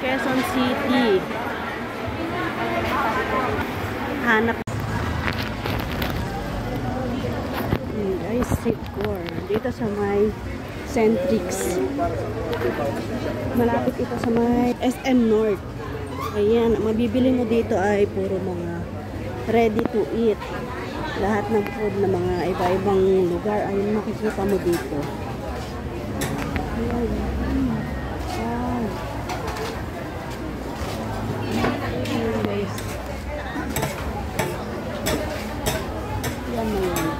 Quezon City. Hanap. Guys, Sitcor. Dito sa may Centrix. Malapit ito sa may SM North. Ayan, mabibili mo dito ay puro mga ready to eat. Lahat ng food na mga iba-ibang lugar ay makikita mo dito. Ayan. Wow. Ayan guys. Ayan na yun.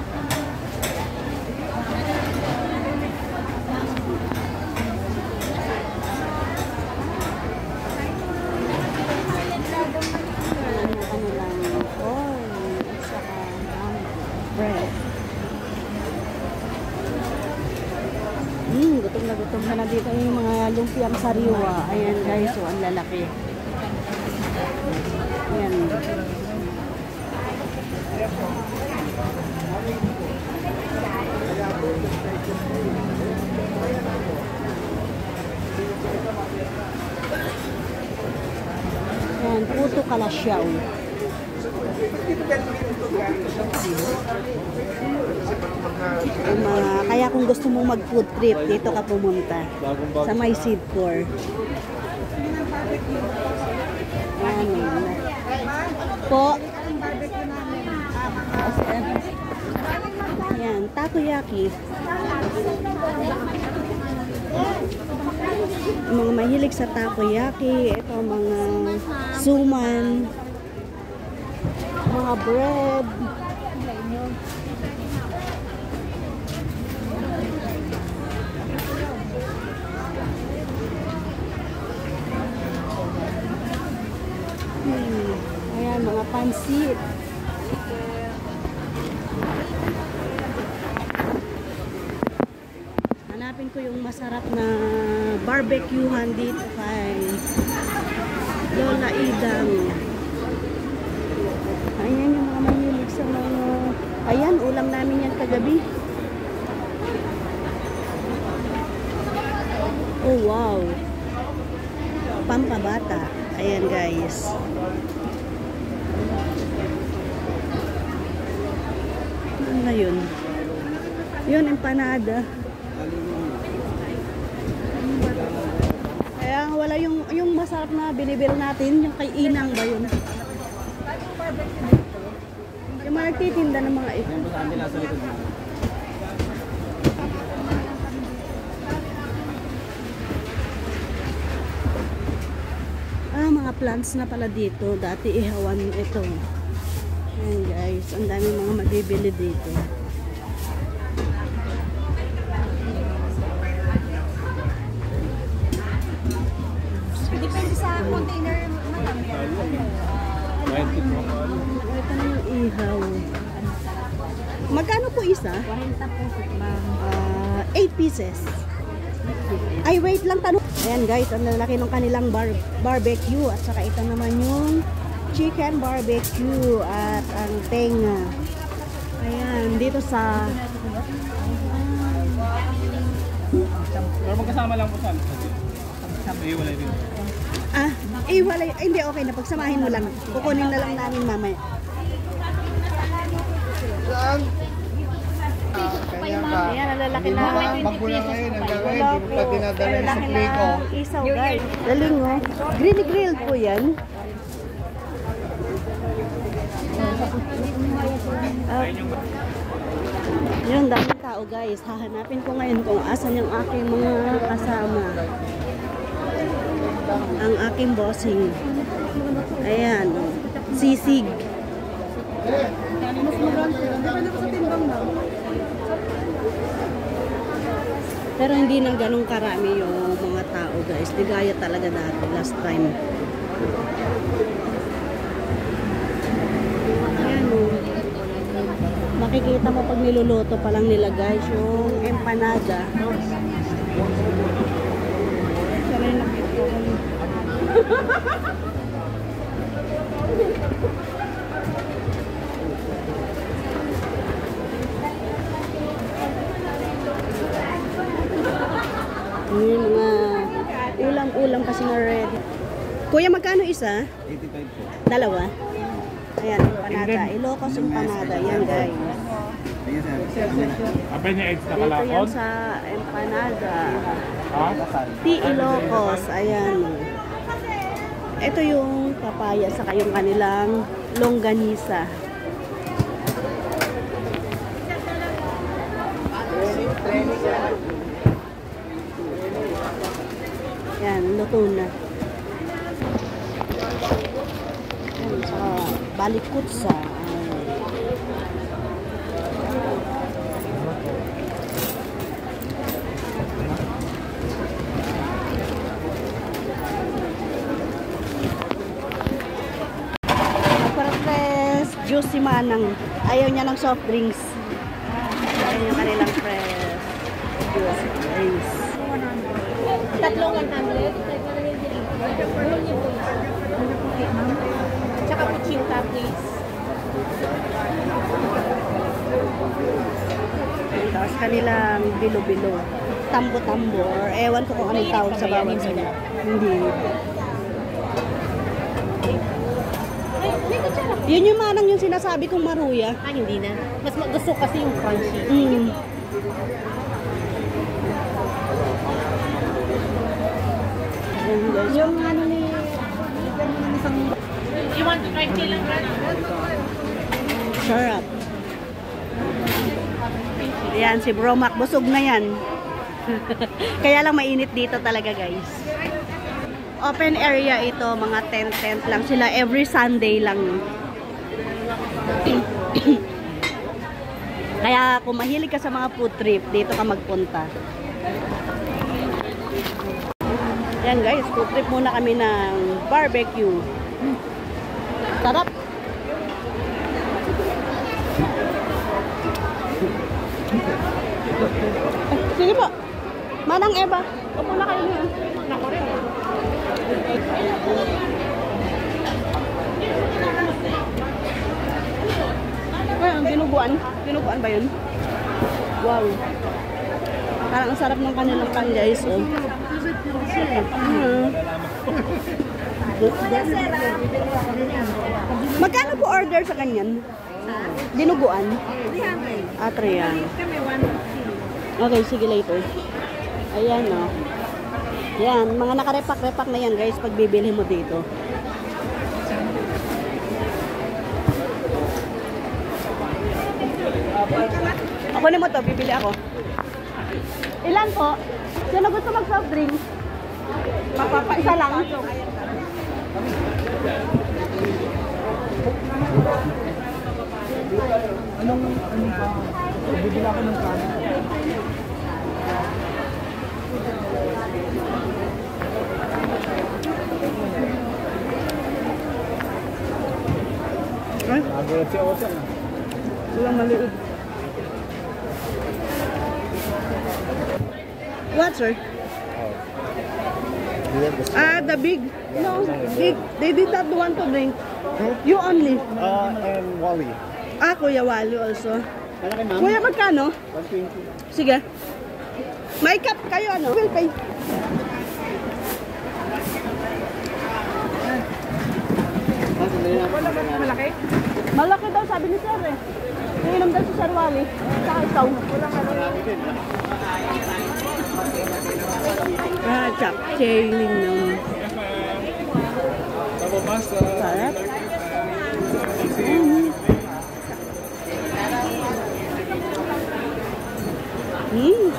Gutom na gutom ka na dito yung mga lumpiang sariwa. Ayan guys, so ang lalaki. Ayan. Ayan, puto kalasyaw. Kaya kung gusto mong mag food trip, dito ka pumunta sa may Sitcor. Ayan po. Ayan, takoyaki. Mga mahilig sa takoyaki, ito mga suman, mga bread. Ayan, mga pansit. Hanapin ko yung masarap na barbecuehan dito kay Lola Idang. Ayan yung mga mahilig sa mga... Ayan, ulam namin yan kagabi. Oh, wow. Pampabata. Ayan, guys. Ano na yun? Yun, empanada. Kaya wala yung masarap na binibil natin, yung kay Inang ba yun? Yung mga nagtitinda ng mga ito. Mga plants na pala dito. Dati ihawan ito. Ayan guys, ang dami mga mabibili dito. Depende sa container naman. Ito na yung ihaw. Magkano po isa? 40 pesos ma'am. 8 pieces. Ay, wait lang, tanong. Ayan guys, ang lalaki ng kanilang barbecue. At saka ito naman yung chicken barbecue at ang tenga. Ayan, dito sa... Pero magkasama lang po saan? Iwalay din. Iwalay. Hindi, okay na. Pagsamahin mo lang. Kukunin na lang namin mamaya. Saan? Ayan, ang lalaki na. Magbulang ngayon, ang gagawin, hindi mo pa dinadala yung supply ko. Isaw guys. Galing oh. Green grilled po yan. Yun, daming tao guys. Hahanapin ko ngayon kung asan yung aking mga kasama. Ang aking bossing. Ayan. Sisig. Pero hindi nang ganun karami yung mga tao guys. Di gaya talaga dati last time. Ayan o. Makikita mo pag niluluto pa lang nila guys yung empanada. Saray na ito. Yung mga ulam-ulam kasi na ready. Kuya, magkano isa? 85 po. Dalawa? Ayan, empanada. Ilocos empanada. Yan, guys. Abay niya eggs na Dito yan kalakon? sa empanada. Ha? T. Ilocos. Ayan. Ito yung papaya saka yung kanilang longganisa. Yan, luto na. Yan, saka balikutsa. Juice si Manang. Ayaw niya ng soft drinks. Ayaw yung kanilang fresh juice drinks. Tatlong 100. Tsaka puchinta, please. Tapos kanilang bilo-bilo. Tambo-tambo. Or ewan ko kung anong tawag sa bawat sila. Hindi. Yun yung Manang yung sinasabi kong maruya. Ah, hindi na. Mas gusto kasi yung crunchy. Mm. Yung ano ni... You want to try chilang bread? Sarap. Ayan, si Bro Mac. Busog na yan. Kaya lang mainit dito talaga, guys. Open area ito. Mga tent lang sila. Every Sunday lang. Kaya kung mahilig ka sa mga food trip, dito ka magpunta. Yan guys, food trip muna kami ng barbecue. Sarap! Sige po. Manang Eva, upo na kayo niya. Nako rin. Ay, ang dinuguan. Dinuguan ba yun? Wow. Parang ang sarap ng kanilang pan, guys. Oh. Magkano po order sa kanyan? Dinuguan? 300. Ah, 300. Okay, sige later. Ayan, oh. Yan, mga nakarepak-repak na yan, guys, pag bibili mo dito. Ako na mo to, bibili ako. Ilan po? Sino gusto mag-soft drink? Isa lang. Anong ba? Bibili ako ng kanin. Ay, Nagulat si Osan. walang maliit. What, sir? Ah, the big. No, big. They did not want to drink. You only. And Wally. Ah, Kuya Wally also. Malaki ma'am? Kuya, magkano? 120. Sige. May cup kayo, ano? Will pay. Malaki? Malaki daw, sabi ni sir eh. Iinom daw si Sir Wally. Saka ikaw. Ah, chap. Chaining nun. Sarap.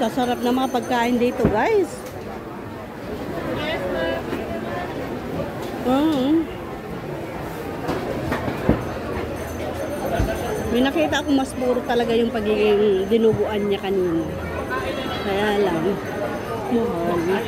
Sasarap na mga pagkain dito, guys. May nakita ako mas puro talaga yung pagiging dinuguan niya kanina. Kaya lang, mahal.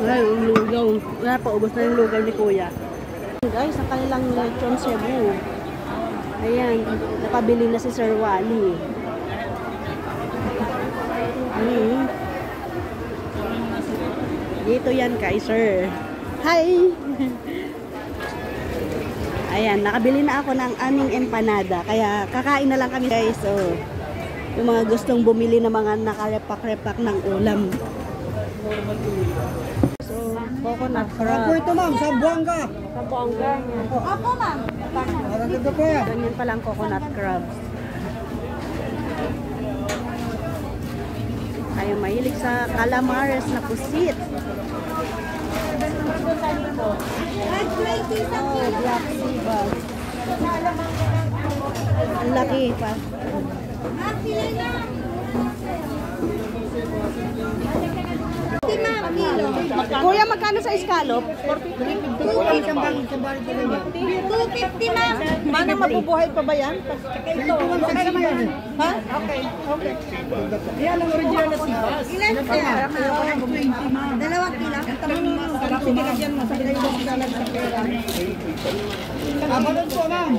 Ay, yung lugaw. Wala pa, ubos na yung lugaw ni Kuya. Guys, ang kanilang lechon Cebu. Ayan, nakabili na si Sir Wally. Dito yan kay Sir. Hi! Ayan, nakabili na ako ng aming empanada. Kaya kakain na lang kami guys. So, yung mga gustong bumili ng mga nakarepak-repak ng ulam. So, coconut crab. Ako ito ma'am, sa Buanga. Sa bongga. Opo, ma'am. Ganda po yan. Ganyan palang coconut crabs. Tayo mahilig sa calamares na pusit. Oh, black sea bass. Ang laki pa. Kuya, magkano sa scallop? 250 ma'am. Manang mabubuhay pa ba yan? Ha? Okay. Yan ang original na sibas. Ilan kaya? 20 ma'am. 2 kilo? Sige, lagyan mo. Sabi kayo sa salag sa pera. Abalon po ma'am.